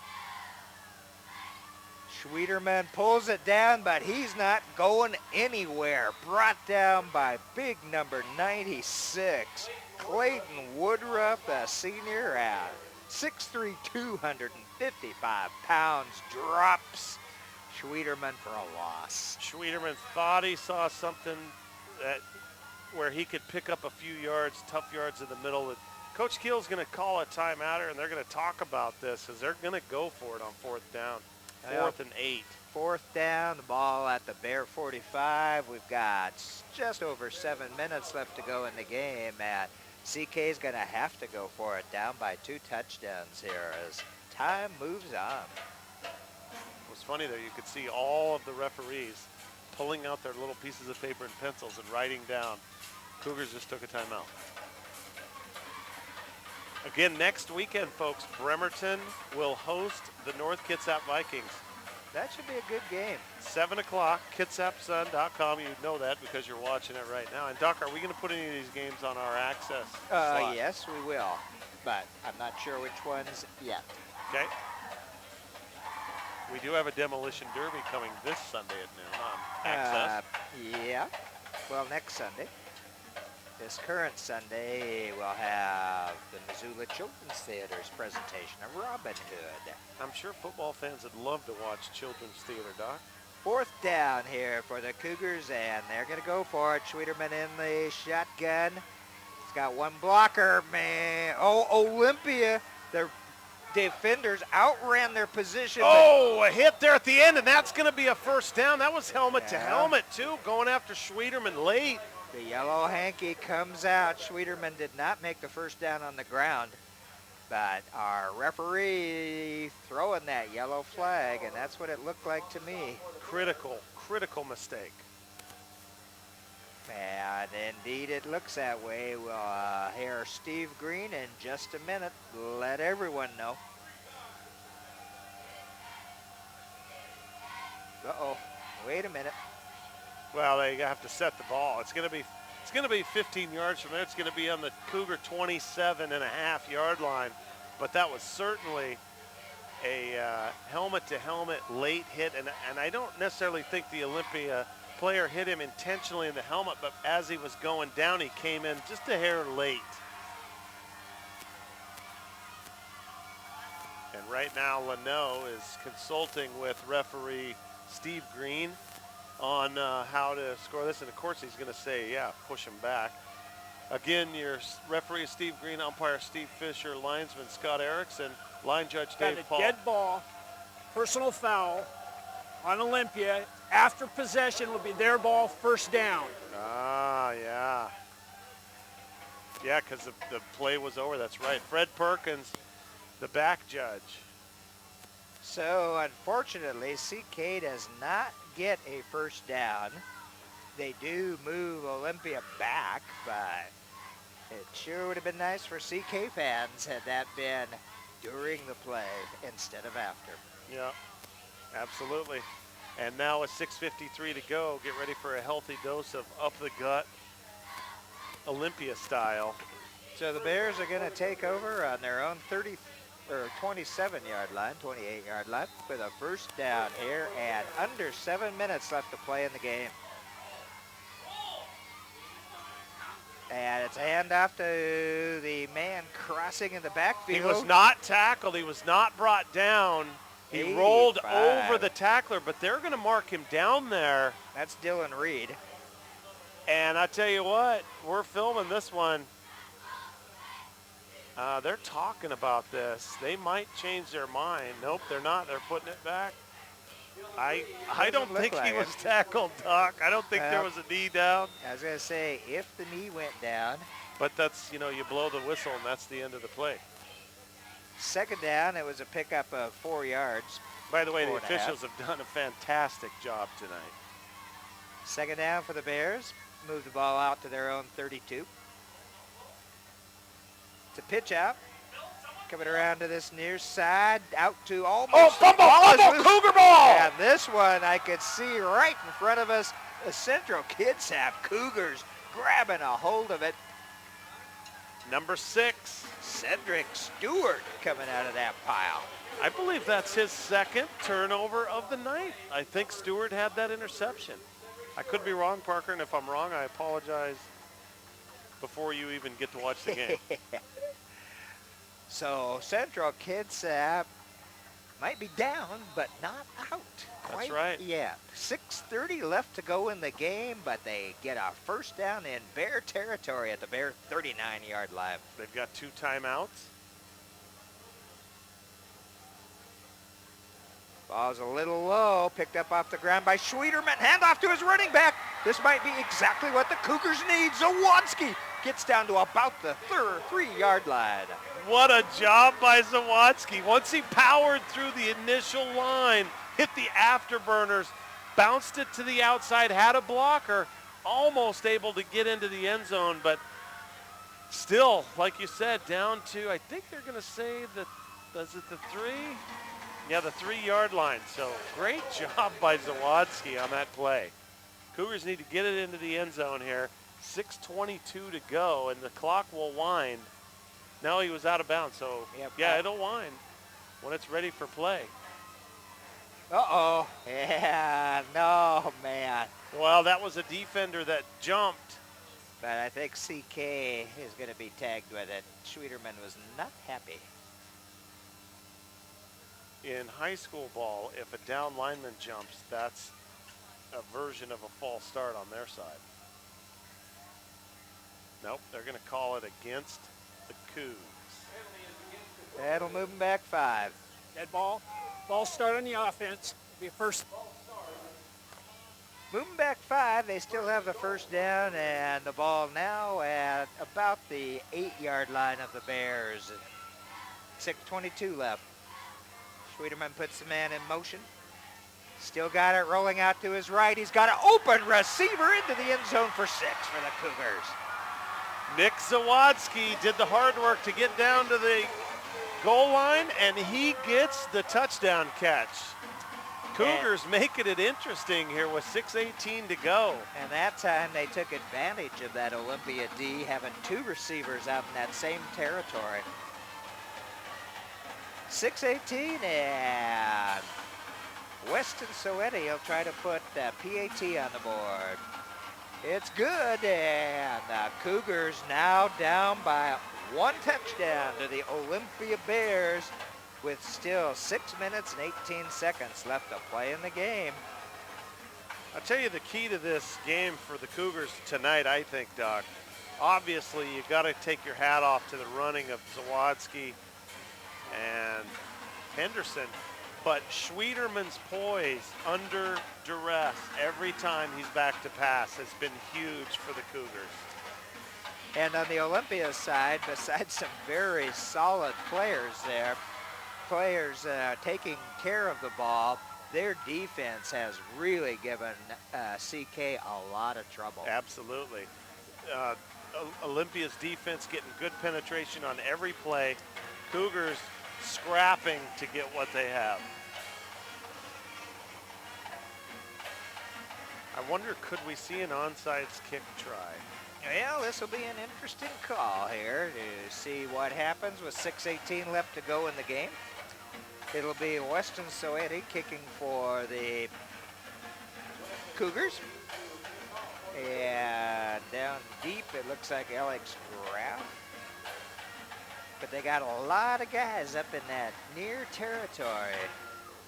Schwieterman pulls it down, but he's not going anywhere. Brought down by big number 96, Clayton Woodruff, the senior at 6'3", 255 pounds, drops Schwieterman for a loss. Schwieterman thought he saw something where he could pick up a few yards, tough yards in the middle. Coach Keel's going to call a timeout, and they're going to talk about this as they're going to go for it on 4th down. Well, 4th and 8. 4th down, the ball at the Bear 45. We've got just over 7 minutes left to go in the game, and CK's going to have to go for it, down by 2 touchdowns here as time moves on. It was funny there. You could see all of the referees pulling out their little pieces of paper and pencils and writing down. Cougars just took a timeout. Again, next weekend, folks, Bremerton will host the North Kitsap Vikings. That should be a good game. 7 o'clock, kitsapsun.com. You know that because you're watching it right now. And, Doc, are we going to put any of these games on our access slot? Yes, we will, but I'm not sure which ones yet. Okay. We do have a demolition derby coming this Sunday at noon on access. Yeah. Well, next Sunday. This current Sunday, we'll have the Missoula Children's Theater's presentation of Robin Hood. I'm sure football fans would love to watch children's theater, Doc. 4th down here for the Cougars, and they're going to go for it. Schwederman in the shotgun. He's got one blocker, man. Oh, Olympia, their defenders outran their position. Oh, a hit there at the end, and that's going to be a first down. That was helmet to helmet, too, going after Schwederman late. The yellow hanky comes out. Schwederman did not make the first down on the ground, but our referee throwing that yellow flag, and that's what it looked like to me. Critical mistake. And indeed it looks that way. We'll hear Steve Green in just a minute. Let everyone know. Uh-oh, wait a minute. Well, they have to set the ball. It's going to be 15 yards from there. It's going to be on the Cougar 27.5-yard line. But that was certainly a helmet-to-helmet late hit, and I don't necessarily think the Olympia player hit him intentionally in the helmet, but as he was going down, he came in just a hair late. And right now, Leno is consulting with referee Steve Green on how to score this, and of course he's going to say, yeah, push him back. Again, your referee is Steve Green, umpire Steve Fisher, linesman Scott Erickson, line judge Dave Paul. Dead ball, personal foul on Olympia. After possession will be their ball, first down. Ah, yeah. Yeah, because the play was over, that's right. Fred Perkins, the back judge. So, unfortunately, CK does not get a first down. They do move Olympia back, but it sure would have been nice for CK fans had that been during the play instead of after. Yeah, absolutely. And now with 6:53 to go, get ready for a healthy dose of up the gut Olympia style. So the Bears are going to take over on their own 27-yard line, 28-yard line, with a first down here and under 7 minutes left to play in the game. And it's a handoff to the man crossing in the backfield. He was not tackled. He was not brought down. He rolled over the tackler, but they're going to mark him down there. That's Dylan Reed. And I tell you what, we're filming this one. They're talking about this. They might change their mind. Nope, they're not. They're putting it back. I don't think he was tackled, Doc. I don't think there was a knee down. I was going to say, if the knee went down. But that's, you blow the whistle, and that's the end of the play. Second down, it was a pickup of 4 yards. By the way, the officials have done a fantastic job tonight. Second down for the Bears. Move the ball out to their own 32. To pitch out. Coming around to this near side, out to almost. Oh, fumble, Cougar ball! And this one I could see right in front of us. The Central Kitsap Cougars grabbing a hold of it. Number 6. Cedric Stewart coming out of that pile. I believe that's his second turnover of the night. I think Stewart had that interception. I could be wrong, Parker, and if I'm wrong, I apologize before you even get to watch the game. So Central Kitsap might be down, but not out quite yet. 6:30 left to go in the game, but they get a first down in Bear territory at the Bear 39-yard line. They've got 2 timeouts. Ball's a little low, picked up off the ground by Schwederman. Handoff to his running back. This might be exactly what the Cougars need. Zawadski gets down to about the 3-yard line. What a job by Zawadski. Once he powered through the initial line, hit the afterburners, bounced it to the outside, had a blocker, almost able to get into the end zone, but still, like you said, down to, I think they're going to say that, is it the 3? Yeah, the 3-yard line. So great job by Zawadski on that play. Cougars need to get it into the end zone here. 6:22 to go, and the clock will wind. Now he was out of bounds, so yep. Yeah, it'll wind when it's ready for play. Uh-oh. Yeah, no, man. Well, that was a defender that jumped. But I think CK is going to be tagged with it. Schwederman was not happy. In high school ball, if a down lineman jumps, that's a version of a false start on their side. Nope, they're going to call it against the Cougs. That'll move them back 5. Dead ball. Ball start on the offense. It'll be a first. Moving back 5, they still have the first down, and the ball now at about the 8-yard line of the Bears. 6:22 left. Schwederman puts the man in motion. Still got it rolling out to his right. He's got an open receiver into the end zone for 6 for the Cougars. Nick Zawadski did the hard work to get down to the goal line, and he gets the touchdown catch. Cougars making it interesting here with 6:18 to go. And that time they took advantage of that Olympia D, having 2 receivers out in that same territory. 6:18, and Weston Soetti will try to put PAT on the board. It's good, and the Cougars now down by 1 touchdown to the Olympia Bears with still 6 minutes and 18 seconds left to play in the game. I'll tell you the key to this game for the Cougars tonight, I think, Doc. Obviously, you got to take your hat off to the running of Zawadski and Henderson, but Schwederman's poise under duress every time he's back to pass has been huge for the Cougars. And on the Olympia side, besides some very solid players there, players taking care of the ball, their defense has really given CK a lot of trouble. Absolutely. Olympia's defense getting good penetration on every play. Cougars scrapping to get what they have. I wonder, could we see an onside kick try? Well, this will be an interesting call here to see what happens with 6:18 left to go in the game. It'll be Weston Soetti kicking for the Cougars. And down deep, it looks like Alex Graf. But they got a lot of guys up in that near territory.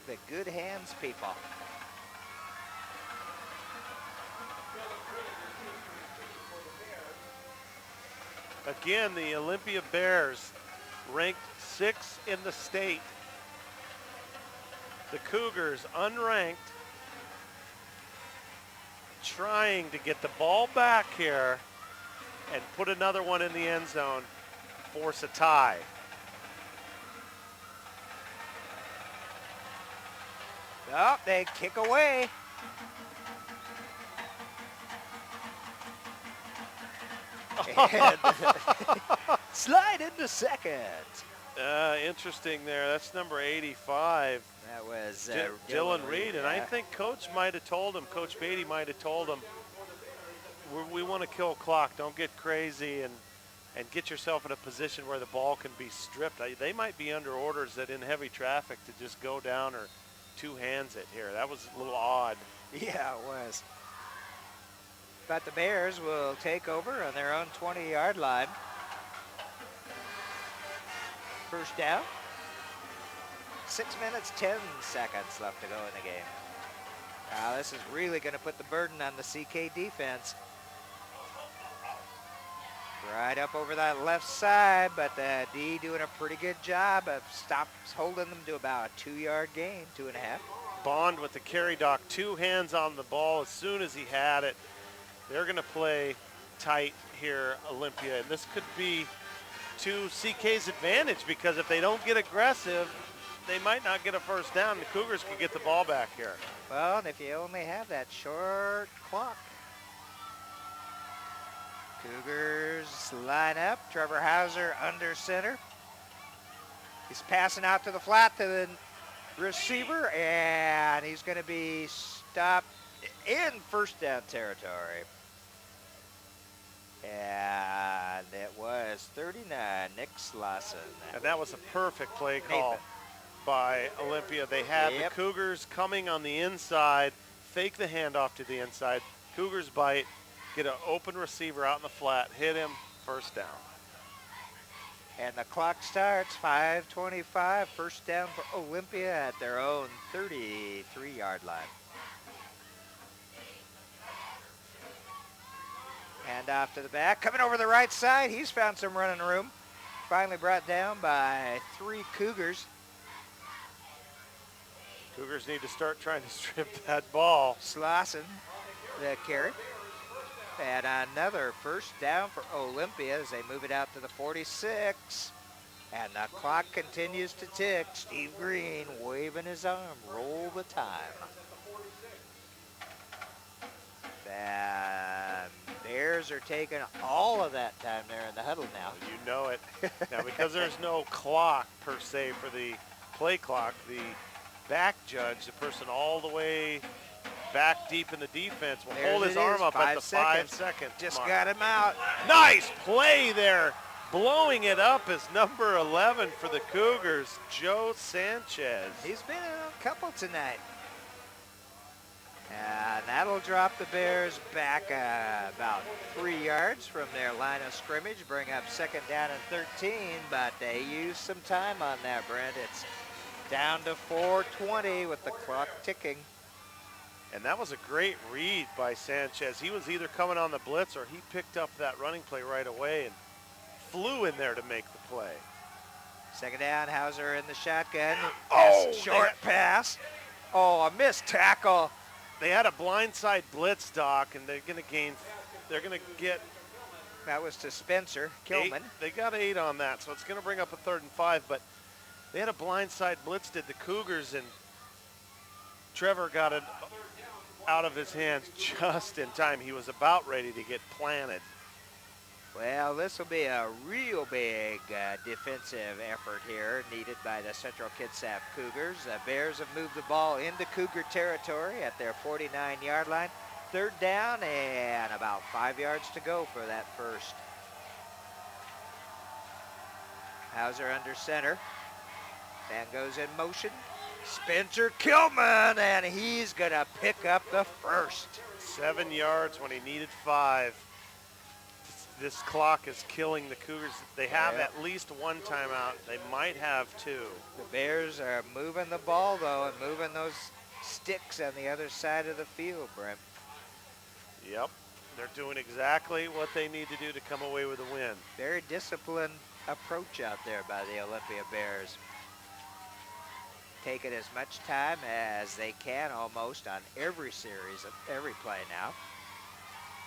The good hands people. Again, the Olympia Bears ranked 6th in the state. The Cougars unranked, trying to get the ball back here and put another one in the end zone, force a tie. Oh, they kick away. And slide into second. Interesting there. That's number 85. That was Dylan Reed. And I think Coach might have told him, Coach Beatty might have told him, we want to kill clock. Don't get crazy and get yourself in a position where the ball can be stripped. They might be under orders that in heavy traffic to just go down or two hands it here. That was a little odd. Yeah, it was. But the Bears will take over on their own 20-yard line. First down. 6 minutes, 10 seconds left to go in the game. Now this is really going to put the burden on the CK defense. Right up over that left side, but the D doing a pretty good job of holding them to about a 2-yard gain, 2.5. Bond with the carry, Doc. 2 hands on the ball as soon as he had it. They're going to play tight here, Olympia, and this could be to CK's advantage because if they don't get aggressive, they might not get a first down. The Cougars could get the ball back here. Well, and if you only have that short clock. Cougars line up. Trevor Hauser under center. He's passing out to the flat to the receiver, and he's going to be stopped in first down territory. And it was 39, Nick Slauson. And that was a perfect play call by Olympia. They had the Cougars coming on the inside, fake the handoff to the inside. Cougars bite, get an open receiver out in the flat, hit him, first down. And the clock starts, 5:25, first down for Olympia at their own 33-yard line. Hand off to the back, coming over the right side. He's found some running room. Finally brought down by 3 Cougars. Cougars need to start trying to strip that ball. Slauson, the carry. And another first down for Olympia as they move it out to the 46. And the clock continues to tick. Steve Green waving his arm. Roll the time. And Bears are taking all of that time there in the huddle now. You know it. Now, because there's no clock per se for the play clock, the back judge, the person all the way back deep in the defense, will hold his arm up at the 5-second Just mark. got him out. Nice play there. Blowing it up is number 11 for the Cougars, Joe Sanchez. He's been a couple tonight. And that'll drop the Bears back about 3 yards from their line of scrimmage, bring up second down and 13, but they used some time on that, Brent. It's down to 4:20 with the clock ticking. And that was a great read by Sanchez. He was either coming on the blitz or he picked up that running play right away and flew in there to make the play. Second down, Hauser in the shotgun. Oh, short pass. Oh, a missed tackle. They had a blindside blitz, Doc, and they're going to get. That was to Spencer Kilman. They got 8 on that, so it's going to bring up a 3rd and 5, but they had a blindside blitz, did the Cougars, and Trevor got it out of his hands just in time. He was about ready to get planted. Well, this will be a real big defensive effort here needed by the Central Kitsap Cougars. The Bears have moved the ball into Cougar territory at their 49-yard line. 3rd down and about 5 yards to go for that first. Hauser under center. Man goes in motion. Spencer Kilman, and he's going to pick up the first. 7 yards when he needed 5. This clock is killing the Cougars. They have at least 1 timeout. They might have 2. The Bears are moving the ball, though, and moving those sticks on the other side of the field, Brent. Yep. They're doing exactly what they need to do to come away with a win. Very disciplined approach out there by the Olympia Bears. Taking as much time as they can almost on every series, every play now.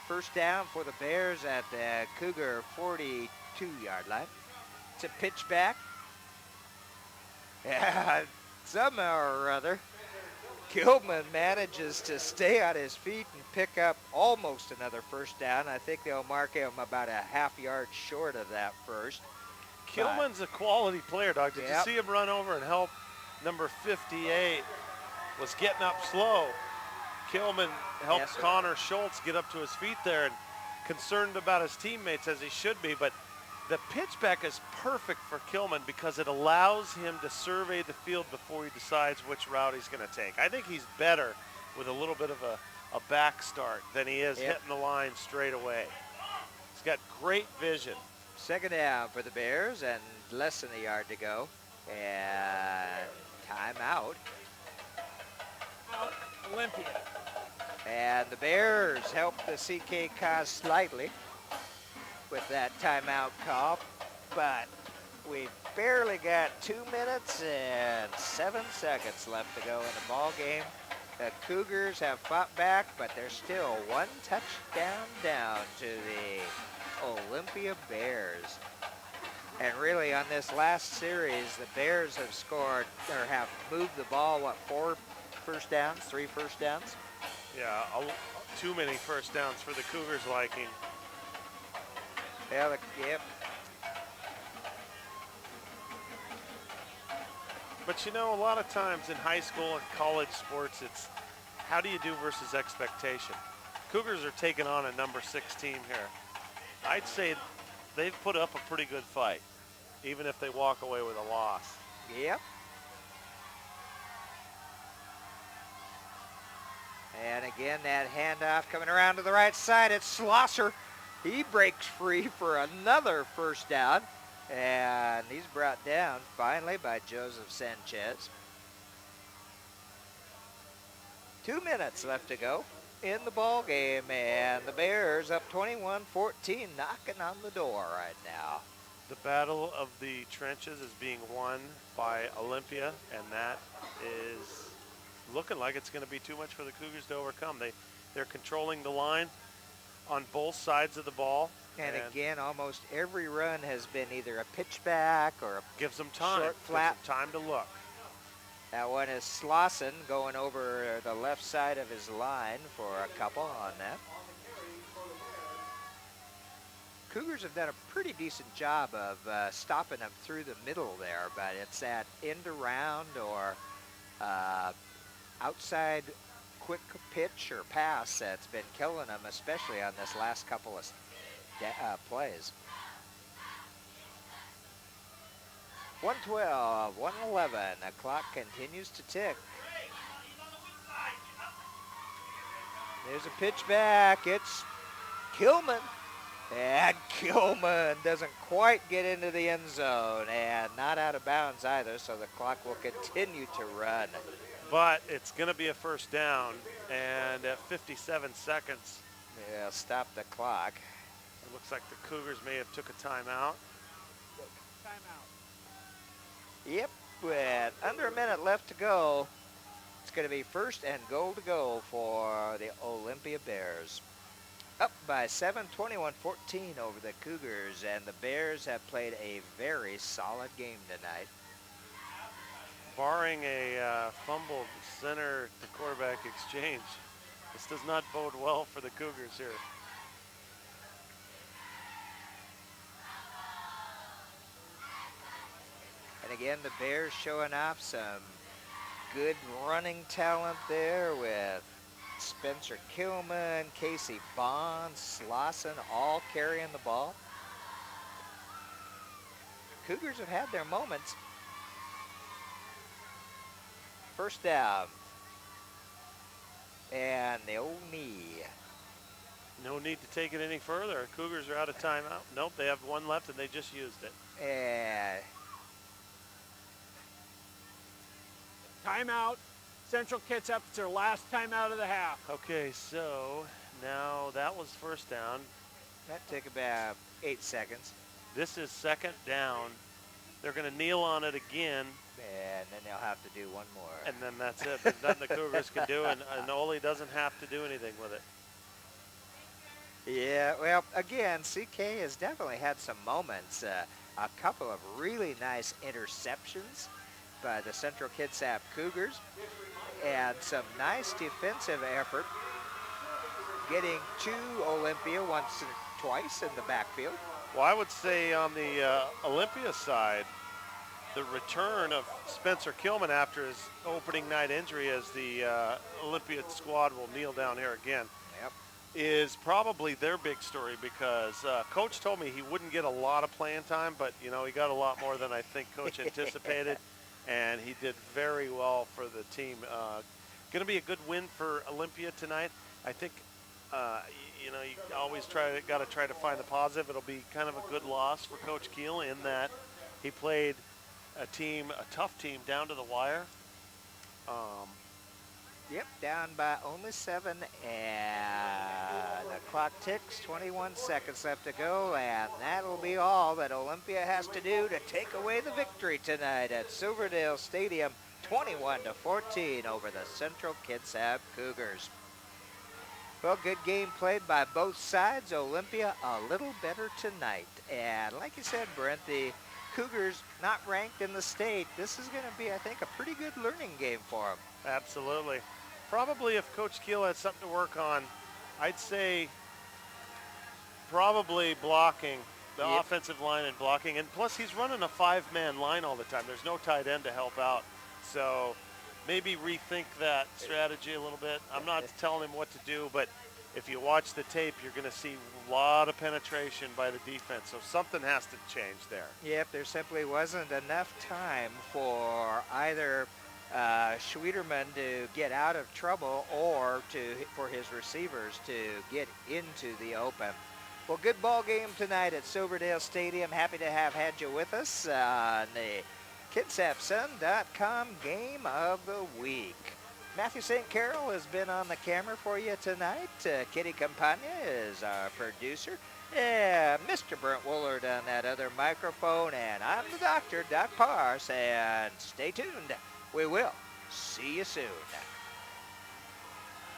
First down for the Bears at the Cougar 42-yard line. It's a pitch back. Yeah, somehow or other, Kilman manages to stay on his feet and pick up almost another first down. I think they'll mark him about a half-yard short of that first. Kilman's a quality player, Doc. Did you see him run over and help number 58? Was getting up slow. Kilman helped Connor Schultz get up to his feet there and concerned about his teammates as he should be. But the pitchback is perfect for Kilman because it allows him to survey the field before he decides which route he's going to take. I think he's better with a little bit of a back start than he is hitting the line straight away. He's got great vision. Second down for the Bears and less than a yard to go. And timeout. Olympia. And the Bears help the CK cause slightly. with that timeout call, but we've barely got 2 minutes and 7 seconds left to go in the ball game. The Cougars have fought back, but they're still one touchdown down to the Olympia Bears. And really on this last series, the Bears have scored, or have moved the ball, what, 4 first downs, 3 first downs? Yeah, too many first downs for the Cougars' liking. Yeah, yep. But you know, a lot of times in high school and college sports, it's how do you do versus expectation. Cougars are taking on a number 6 team here. I'd say they've put up a pretty good fight, even if they walk away with a loss. Yep. And again, that handoff coming around to the right side. It's Schlosser. He breaks free for another first down. And he's brought down finally by Joseph Sanchez. 2 minutes left to go in the ball game, and the Bears up 21-14, knocking on the door right now. The battle of the trenches is being won by Olympia, and that is looking like it's going to be too much for the Cougars to overcome. They're controlling the line on both sides of the ball. And again, almost every run has been either a pitchback or a gives them time, short flat. Gives them time to look. That one is Slauson going over the left side of his line for a couple on that. Cougars have done a pretty decent job of stopping them through the middle there, but it's that end around or outside quick pitch or pass that's been killing them, especially on this last couple of plays. 1:12, 1:11. The clock continues to tick. There's a pitch back. It's Kilman. And Kilman doesn't quite get into the end zone and not out of bounds either, so the clock will continue to run. But it's going to be a first down, and at 57 seconds. Yeah, stop the clock. It looks like the Cougars may have took a timeout. Timeout. Yep, with under a minute left to go, it's going to be first and goal to go for the Olympia Bears. Up by 7, 21-14 over the Cougars, and the Bears have played a very solid game tonight. Barring a fumbled center to quarterback exchange, this does not bode well for the Cougars here. And again, the Bears showing off some good running talent there with Spencer Kilman, Casey Bond, Slauson, all carrying the ball. Cougars have had their moments. First down. And the old knee. No need to take it any further. Cougars are out of timeout. Nope, they have one left and they just used it. And Timeout. Central Kitsap, it's their last timeout of the half. Okay, so now that was first down. that took about 8 seconds. This is second down. They're going to kneel on it again. And then they'll have to do one more. And then that's it. There's nothing the Cougars can do, and Ole doesn't have to do anything with it. Yeah, well, again, CK has definitely had some moments. A couple of really nice interceptions by the Central Kitsap Cougars. And some nice defensive effort getting to Olympia once or twice in the backfield. Well, I would say on the Olympia side, the return of Spencer Kilman after his opening night injury, as the Olympia squad will kneel down here again, is probably their big story, because Coach told me he wouldn't get a lot of playing time, but you know, he got a lot more than I think Coach anticipated, and he did very well for the team. Going to be a good win for Olympia tonight. I think you know, you always got to try to find the positive. It'll be kind of a good loss for Coach Keel in that he played a tough team down to the wire. Yep, down by only 7, and the clock ticks, 21 seconds left to go, and that'll be all that Olympia has to do to take away the victory tonight at Silverdale Stadium, 21-14 over the Central Kitsap Cougars. Well, good game played by both sides. Olympia a little better tonight. And like you said, Brent, the Cougars not ranked in the state. This is going to be, I think, a pretty good learning game for them. Absolutely. Probably if Coach Keel had something to work on, I'd say probably blocking, the Yep. offensive line and blocking. And plus, he's running a 5-man line all the time. There's no tight end to help out. So maybe rethink that strategy a little bit. I'm not telling him what to do, but if you watch the tape, you're going to see a lot of penetration by the defense. So something has to change there. Yep, there simply wasn't enough time for either Schwederman to get out of trouble or for his receivers to get into the open. Well, good ball game tonight at Silverdale Stadium. Happy to have had you with us on the KitsapSun.com Game of the Week. Matthew St. Carol has been on the camera for you tonight. Kitty Campagna is our producer. Mr. Brent Woolard on that other microphone. And I'm the doctor, Doc Parr, saying stay tuned. We will see you soon.